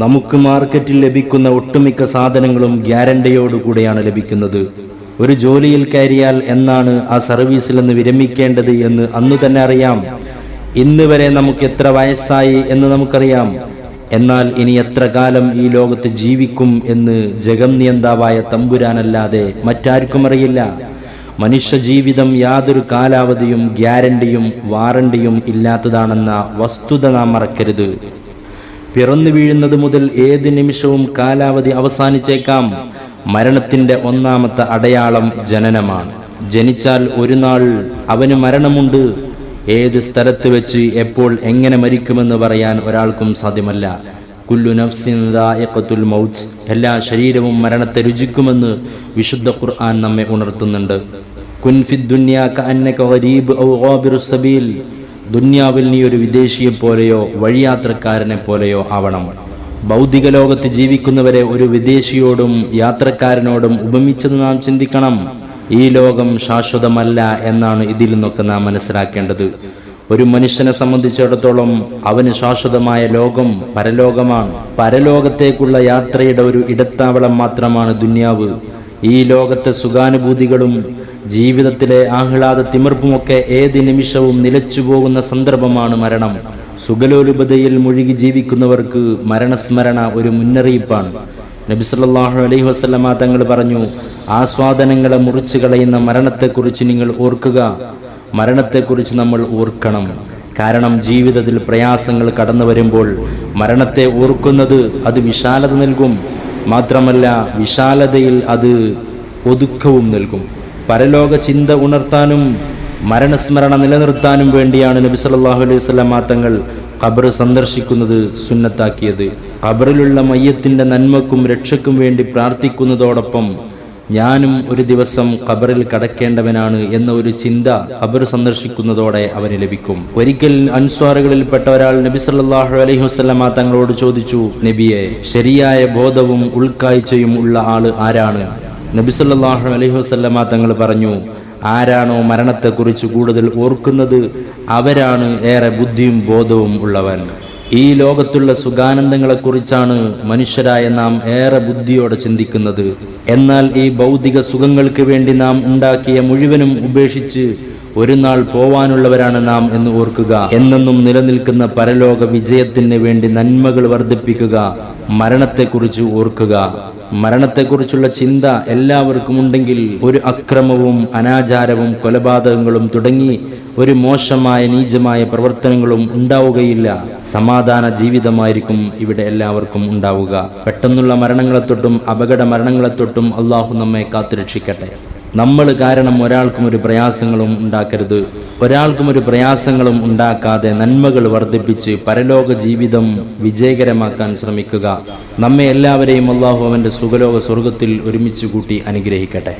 നമുക്ക് മാർക്കറ്റിൽ ലഭിക്കുന്ന ഒട്ടുമിക്ക സാധനങ്ങളും ഗ്യാരണ്ടിയോടുകൂടെയാണ് ലഭിക്കുന്നത്. ഒരു ജോലിയിൽ കയറിയാൽ എന്നാണ് ആ സർവീസിൽ നിന്ന് വിരമിക്കേണ്ടത് എന്ന് അന്നു തന്നെ അറിയാം. ഇന്ന് വരെ നമുക്ക് എത്ര വയസ്സായി എന്ന് നമുക്കറിയാം. എന്നാൽ ഇനി എത്ര കാലം ഈ ലോകത്ത് ജീവിക്കും എന്ന് ജഗംനിയന്താവായ തമ്പുരാനല്ലാതെ മറ്റാർക്കും അറിയില്ല. മനുഷ്യ ജീവിതം യാതൊരു കാലാവധിയും ഗ്യാരണ്ടിയും വാറണ്ടിയും ഇല്ലാത്തതാണെന്ന വസ്തുത നാം മറക്കരുത്. പിറന്നു വീഴുന്നത് മുതൽ ഏത് നിമിഷവും കാലാവധി അവസാനിച്ചേക്കാം. മരണത്തിന്റെ ഒന്നാമത്തെ അടയാളം ജനനമാണ്. ജനിച്ചാൽ ഒരു നാൾ അവന് മരണമുണ്ട്. ഏത് സ്ഥലത്ത് വെച്ച് എപ്പോൾ എങ്ങനെ മരിക്കുമെന്ന് പറയാൻ ഒരാൾക്കും സാധ്യമല്ല. കുല്ലു നഫ്സിൻ ദാഇഖത്തുൽ മൗത്ത്, എല്ലാ ശരീരവും മരണത്തെ രുചിക്കുമെന്ന് വിശുദ്ധ ഖുർആൻ നമ്മെ ഉണർത്തുന്നുണ്ട്. കുൻ ഫിദ് ദുനിയ കഅന്നക ഗരീബ് ഔ ഗാബിറുസ് സബീൽ, ദുനിയാവിൽ നീ ഒരു വിദേശിയെ പോലെയോ വഴിയാത്രക്കാരനെ പോലെയോ ആവണം. ഭൗതിക ലോകത്ത് ജീവിക്കുന്നവരെ ഒരു വിദേശിയോടും യാത്രക്കാരനോടും ഉപമിച്ചത് നാം ചിന്തിക്കണം. ഈ ലോകം ശാശ്വതമല്ല എന്നാണ് ഇതിൽ നിന്നൊക്കെ നാം മനസ്സിലാക്കേണ്ടത്. ഒരു മനുഷ്യനെ സംബന്ധിച്ചിടത്തോളം അവന് ശാശ്വതമായ ലോകം പരലോകമാണ്. പരലോകത്തേക്കുള്ള യാത്രയുടെ ഒരു ഇടത്താവളം മാത്രമാണ് ദുനിയാവ്. ഈ ലോകത്തെ സുഖാനുഭൂതികളും ജീവിതത്തിലെ ആഹ്ലാദ തിമിർപ്പുമൊക്കെ ഏത് നിമിഷവും നിലച്ചു പോകുന്ന സന്ദർഭമാണ് മരണം. സുഖലോലുപതയിൽ മുഴുകി ജീവിക്കുന്നവർക്ക് മരണസ്മരണ ഒരു മുന്നറിയിപ്പാണ്. നബി സല്ലല്ലാഹു അലൈഹി വസല്ലമ തങ്ങൾ പറഞ്ഞു, ആസ്വാദനങ്ങളെ മുറിച്ചു കളയുന്ന മരണത്തെക്കുറിച്ച് നിങ്ങൾ ഓർക്കുക. മരണത്തെക്കുറിച്ച് നമ്മൾ ഓർക്കണം. കാരണം ജീവിതത്തിൽ പ്രയാസങ്ങൾ കടന്നു വരുമ്പോൾ മരണത്തെ ഓർക്കുന്നത് അത് വിശാലത നൽകും. മാത്രമല്ല വിശാലതയിൽ അത് ഒതുക്കവും നൽകും. പരലോക ചിന്ത ഉണർത്താനും മരണസ്മരണ നിലനിർത്താനും വേണ്ടിയാണ് നബി സല്ലല്ലാഹു അലൈഹി വസല്ലമ തങ്ങൾ ഖബർ സന്ദർശിക്കുന്നത് സുന്നത്താക്കിയത്. ഖബറിലുള്ള മയ്യത്തിന്റെ നന്മക്കും രക്ഷയ്ക്കും വേണ്ടി പ്രാർത്ഥിക്കുന്നതോടൊപ്പം ഞാനും ഒരു ദിവസം ഖബറിൽ കടക്കേണ്ടവനാണ് എന്ന ഒരു ചിന്ത ഖബർ സന്ദർശിക്കുന്നതോടെ അവന് ലഭിക്കും. ഒരിക്കൽ അൻസ്വാറുകളിൽപ്പെട്ട ഒരാൾ നബി സല്ലല്ലാഹു അലൈഹി വസല്ലമ തങ്ങളോട് ചോദിച്ചു, നബിയെ, ശരിയായ ബോധവും ഉൾക്കാഴ്ചയും ഉള്ള ആള് ആരാണ്? നബി സല്ലല്ലാഹു അലൈഹി വസല്ലമ തങ്ങൾ പറഞ്ഞു, ആരാണോ മരണത്തെക്കുറിച്ച് കൂടുതൽ ഓർക്കുന്നത് അവരാണ് ഏറെ ബുദ്ധിയും ബോധവും ഉള്ളവൻ. ഈ ലോകത്തുള്ള സുഖാനന്ദങ്ങളെക്കുറിച്ചാണ് മനുഷ്യരായ നാം ഏറെ ബുദ്ധിയോടെ ചിന്തിക്കുന്നത്. എന്നാൽ ഈ ഭൗതിക സുഖങ്ങൾക്ക് വേണ്ടി നാം ഉണ്ടാക്കിയ മുഴുവനും ഉപേക്ഷിച്ച് ഒരു നാൾ പോവാനുള്ളവരാണ് നാം എന്ന് ഓർക്കുക. എന്നെന്നും നിലനിൽക്കുന്ന പരലോക വിജയത്തിന് വേണ്ടി നന്മകൾ വർദ്ധിപ്പിക്കുക. മരണത്തെക്കുറിച്ച് ഓർക്കുക. മരണത്തെക്കുറിച്ചുള്ള ചിന്ത എല്ലാവർക്കും ഉണ്ടെങ്കിൽ ഒരു അക്രമവും അനാചാരവും കൊലപാതകങ്ങളും തുടങ്ങി ഒരു മോശമായ നീചമായ പ്രവർത്തനങ്ങളും ഉണ്ടാവുകയില്ല. സമാധാന ജീവിതമായിരിക്കും ഇവിടെ എല്ലാവർക്കും ഉണ്ടാവുക. പെട്ടെന്നുള്ള മരണങ്ങളെ തൊട്ടും അപകട മരണങ്ങളെ തൊട്ടും അള്ളാഹു നമ്മെ കാത്തുരക്ഷിക്കട്ടെ. നമ്മൾ കാരണം ഒരാൾക്കും ഒരു പ്രയാസങ്ങളും ഉണ്ടാക്കരുത്. ഒരാൾക്കും ഒരു പ്രയാസങ്ങളും ഉണ്ടാക്കാതെ നന്മകൾ വർദ്ധിപ്പിച്ച് പരലോക ജീവിതം വിജയകരമാക്കാൻ ശ്രമിക്കുക. നമ്മെ എല്ലാവരെയും അള്ളാഹു അവന്റെ സുഖലോക സ്വർഗത്തിൽ ഒരുമിച്ച് കൂട്ടി അനുഗ്രഹിക്കട്ടെ.